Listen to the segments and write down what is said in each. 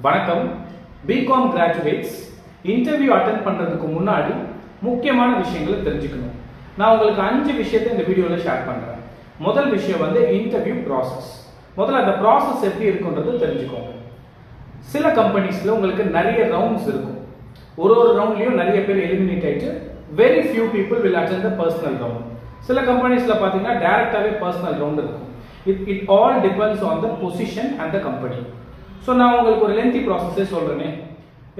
வணக்கம். BCom graduates interview attend பண்றதுக்கு முன்னாடி முக்கியமான விஷயங்களை தெரிஞ்சுக்கணும். நான் உங்களுக்கு 5 விஷயத்தை இந்த வீடியோல ஷேர் பண்றேன். முதல் விஷயம் வந்து இன்டர்வியூ ப்ராசஸ். முதல்ல அந்த ப்ராசஸ் எப்படி இருக்குன்றது தெரிஞ்சுக்கோங்க. சில கம்பெனிஸ்ல உங்களுக்கு நிறைய ரவுண்ட்ஸ் இருக்கும். ஒரு ரவுண்ட்லயும் நிறைய பேர் எலிமினேட் ஆயிட்டு very few people will attend the personal round. சில கம்பெனிஸ்ல பாத்தீங்கன்னா டைரக்டாவே பர்சனல் ரவுண்ட் இருக்கும். It all depends on the position and the company. So நான் உங்களுக்கு ஒரு லென்த்தி ப்ராசஸே சொல்கிறேனே.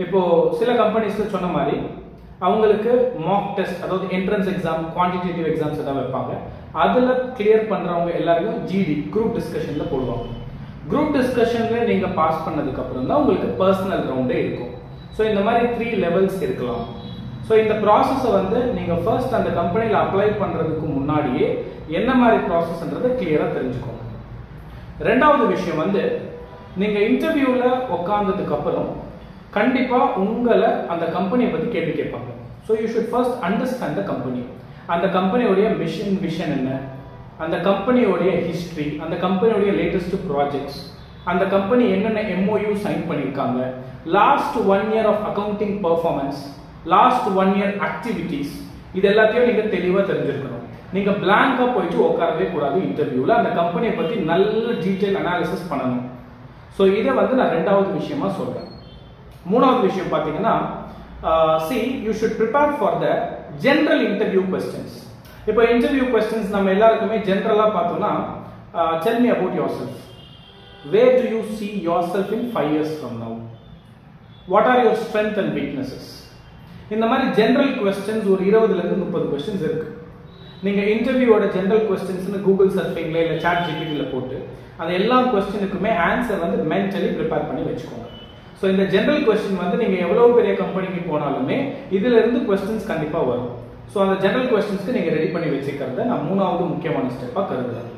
இப்போ சில கம்பெனிஸ்ல சொன்ன மாதிரி அவங்களுக்கு மாக் டெஸ்ட், அதாவது என்ட்ரன்ஸ் எக்ஸாம், குவான்டிடேட்டிவ் எக்ஸாம்ஸ் ஏதாவது வைப்பாங்க. அதில் கிளியர் பண்ணுறவங்க எல்லாருக்கும் ஜிடி குரூப் டிஸ்கஷனில் போடுவாங்க. குரூப் டிஸ்கஷனில் நீங்கள் பாஸ் பண்ணதுக்கு அப்புறம் தான் உங்களுக்கு பர்சனல் ரவுண்டே இருக்கும். ஸோ இந்த மாதிரி 3 லெவல்ஸ் இருக்கலாம். ஸோ இந்த ப்ராசஸை வந்து நீங்கள் ஃபர்ஸ்ட் அந்த கம்பெனியில் அப்ளை பண்ணுறதுக்கு முன்னாடியே என்ன மாதிரி ப்ராசஸ்ன்றதை கிளியராக தெரிஞ்சுக்கோங்க. ரெண்டாவது விஷயம் வந்து நீங்க இன்டர்வியூல உட்கார்ந்ததுக்கு அப்புறம் கண்டிப்பா உங்களை அந்த கம்பெனியை பத்தி கேள்வி கேட்பாங்க. So you should first understand the company. அந்த கம்பெனியோடைய மிஷன் விஷன் என்ன, அந்த கம்பெனியோடைய ஹிஸ்டரி, அந்த கம்பெனியோடைய லேட்டஸ்ட் ப்ராஜெக்ட்ஸ், அந்த கம்பெனி என்னென்ன MOU சைன் பண்ணியிருக்காங்க, last 1 year of accounting performance, last 1 year activities, இது எல்லாத்தையும் நீங்க தெளிவா தெரிஞ்சிருக்கணும். நீங்க பிளாங்கா போயிட்டு உட்காரவே கூடாது. இன்டர்வியூல அந்த கம்பெனியை பத்தி நல்ல டீடைல் அனாலிசிஸ் பண்ணணும். ஸோ இதை வந்து நான் ரெண்டாவது விஷயமா சொல்றேன். மூணாவது விஷயம் பார்த்தீங்கன்னா, you should prepare for the general interview questions. இப்போ இன்டர்வியூ questions நம்ம எல்லாருக்குமே ஜெனரலா பார்த்தோம்னா, tell me about yourself. Where do you see yourself in 5 years from now? What are your strengths and weaknesses? இந்த மாதிரி ஜெனரல் questions ஒரு 20ல இருந்து 30 questions இருக்கு. நீங்க இன்டர்வியூவோட ஜெனரல் கொஸ்டின்ஸ்னு கூகுள் சர்ஃபிங்ல இல்ல சாட் ஜிபிடில போட்டு அந்த எல்லா கொஸ்டினுக்குமே ஆன்சர் வந்து மென்டலி ப்ரிப்பேர் பண்ணி வச்சுக்கோங்க. ஸோ இந்த ஜெனரல் கொஸ்டின் வந்து நீங்க எவ்வளவு பெரிய கம்பெனிக்கு போனாலுமே இதுல இருந்து கொஸ்டின்ஸ் கண்டிப்பா வரும். ஸோ அந்த ஜெனரல் கொஸ்டின்ஸ்க்கு நீங்க ரெடி பண்ணி வச்சுக்கிறத நான் மூணாவது முக்கியமான ஸ்டெப்பா கருதுறேன்.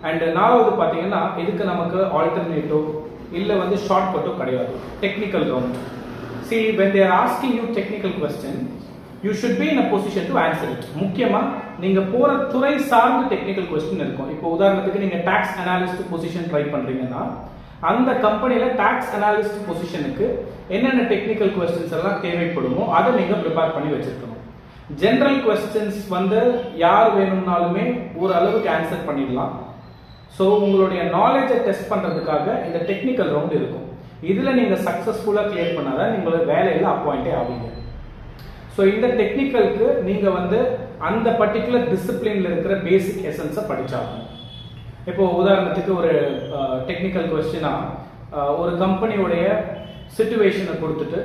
அண்ட் நாலாவது பாத்தீங்கன்னா, இதுக்கு நமக்கு ஆல்டர்னேட்டிவ் இல்ல வந்து ஷார்ட் கட்டோ கிடையாது. Technical round. See, when they are asking you technical question, you should be in a position to answer it. முக்கியமா நீங்க போற துறை சார்ந்த டெக்னிக்கல் கொஸ்டின் இருக்கும். இப்போ உதாரணத்துக்கு நீங்க டாக்ஸ் அனாலிஸ்ட் பொசிஷன் ட்ரை பண்றீங்கன்னா அந்த கம்பெனில டாக்ஸ் அனாலிஸ்ட் பொசிஷனுக்கு என்னென்ன டெக்னிக்கல் கொஸ்டின்ஸ் எல்லாம் தேவைப்படுமோ அதை நீங்க ப்ரிப்பேர் பண்ணி வச்சிருக்கணும். ஜெனரல் கொஸ்டின்ஸ் வந்து யார் வேணும்னாலுமே ஒரு அளவுக்கு ஆன்சர் பண்ணிடலாம். ஸோ உங்களுடைய நாலேஜை டெஸ்ட் பண்றதுக்காக இந்த டெக்னிக்கல் ரவுண்ட் இருக்கும். இதுல நீங்க சக்சஸ்ஃபுல்லா கிளியர் பண்ணாதான் நீங்களோட வேலையில அப்பாயிண்டே ஆவீங்க. ஸோ இந்த டெக்னிக்கலுக்கு நீங்க வந்து அந்த பர்டிகுலர் டிசிப்ளின்ல இருக்கிற பேசிக் எசன்ஸை படிச்சாகணும். இப்போ உதாரணத்துக்கு ஒரு டெக்னிக்கல் கொஸ்டினா ஒரு கம்பெனியோடைய சிச்சுவேஷனை கொடுத்துட்டு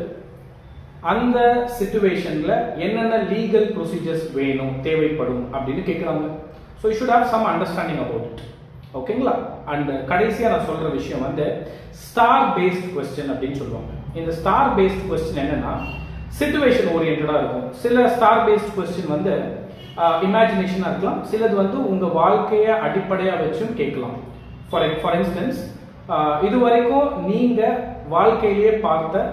அந்த சிச்சுவேஷன்ல என்னென்ன லீகல் ப்ரொசீஜர்ஸ் வேணும் தேவைப்படும் அப்படின்னு கேட்குறாங்க. So you should have some understanding about it. ஓகேங்களா? அண்ட் கடைசியா நான் சொல்ற விஷயம் வந்து ஸ்டார் பேஸ்ட் கொஸ்டின் அப்படின்னு சொல்லுவாங்க. இந்த ஸ்டார் பேஸ்ட் கொஸ்டின் என்னன்னா சிச்சுவேஷன் ஓரியன்டா இருக்கும். சில ஸ்டார் பேஸ்ட் கொஸ்டின் வந்து இமேஜினேஷனா இருக்கலாம். சிலது வந்து உங்க வாழ்க்கையை அடிப்படையா வச்சும் கேட்கலாம். ஃபார் இன்ஸ்டன்ஸ், இதுவரைக்கும் நீங்க வாழ்க்கையிலேயே பார்த்த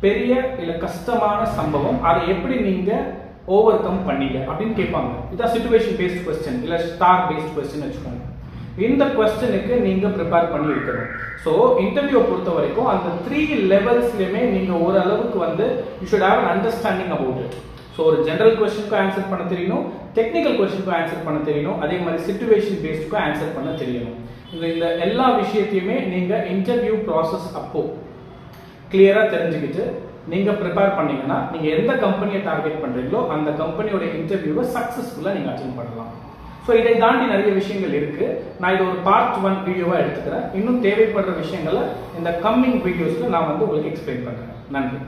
பெரிய இல்ல கஷ்டமான சம்பவம், அதை எப்படி நீங்க ஓவர் கம் பண்ணீங்க அப்படின்னு கேட்பாங்க. இதான் சிச்சுவேஷன் பேஸ்ட் கொஸ்டின் இல்ல ஸ்டார் பேஸ்ட் கொஸ்டின் வச்சுக்கோங்க. இந்த கொஸ்டினுக்கு நீங்க ப்ரிப்பேர் பண்ணி இருக்கணும். ஸோ இன்டர்வியூ பொறுத்த வரைக்கும் அந்த 3 லெவல்ஸ்லயுமே நீங்க ஓரளவுக்கு வந்து you should have an understanding about it. So ஒரு ஜெனரல் கொஸ்டினுக்கும் ஆன்சர் பண்ண தெரியணும், டெக்னிக்கல் கொஸ்டினுக்கும் ஆன்சர் பண்ண தெரியணும், அதே மாதிரி சிச்சுவேஷன் பேஸ்டுக்கும் ஆன்சர் பண்ண தெரியணும். இந்த எல்லா விஷயத்தையுமே நீங்க இன்டர்வியூ ப்ராசஸ் அப்போ கிளியரா தெரிஞ்சுக்கிட்டு நீங்க ப்ரிப்பேர் பண்ணீங்கன்னா நீங்க எந்த கம்பெனியை டார்கெட் பண்றீங்களோ அந்த கம்பெனியோட இன்டர்வியூவை சக்சஸ்ஃபுல்லா நீங்க அட்டெண்ட் பண்ணலாம். ஸோ இதை தாண்டி நிறைய விஷயங்கள் இருக்கு. நான் இது ஒரு பார்ட் 1 வீடியோவா எடுத்துக்கிறேன். இன்னும் தேவைப்படுற விஷயங்களை இந்த கம்மிங் வீடியோஸ்ல நான் வந்து உங்களுக்கு எக்ஸ்பிளைன் பண்றேன். நன்றி.